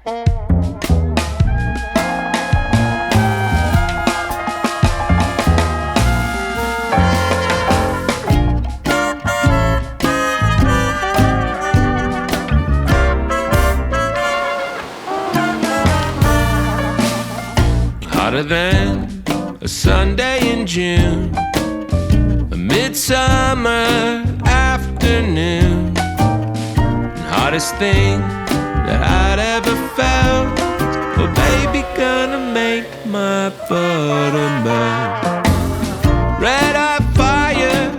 Hotter than a Sunday in June, a midsummer afternoon, and hottest thing that I'd ever felt. Oh baby, gonna make my butter melt. Red hot fire,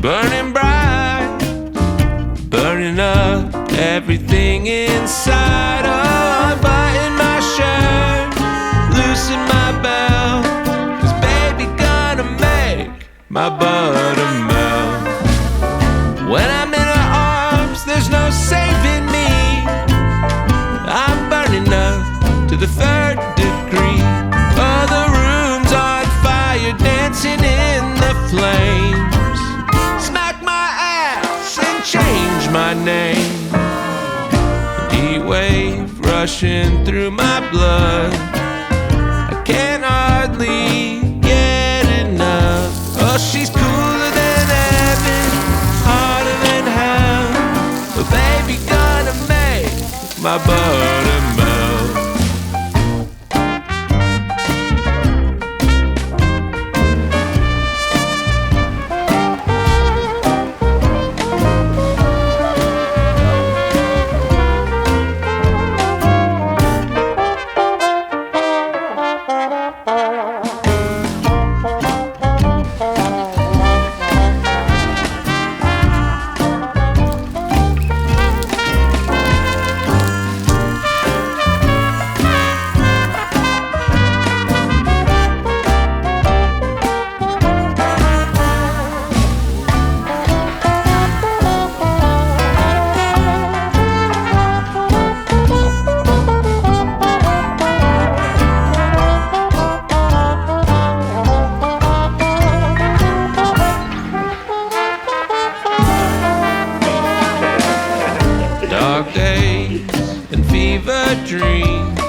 burning bright, burning up everything inside. Oh, unbutton my shirt, loosen my belt, 'cause baby gonna make my butter melt. When I'm in her arms, there's no saving me. I'm burning up to the third degree. Oh, the room's on fire, dancing in the flames. Smack my ass and change my name. Heat wave rushing through my blood, can't hardly get enough. Oh, she's cooler than heaven, harder than hell. Oh, baby, gonna make my butter melt. Dark days and fever dreams,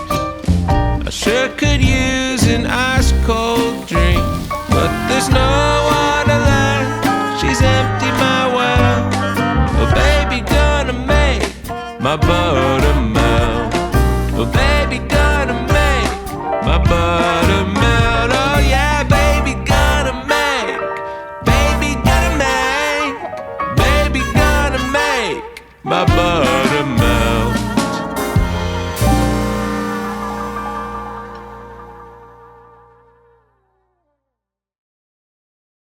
I sure could use an ice cold drink, but there's no water left, she's emptied my well. Oh baby, gonna make my butter melt. Oh baby, gonna make my butter melt. Oh yeah, baby, gonna make, baby, gonna make, baby, gonna make my butter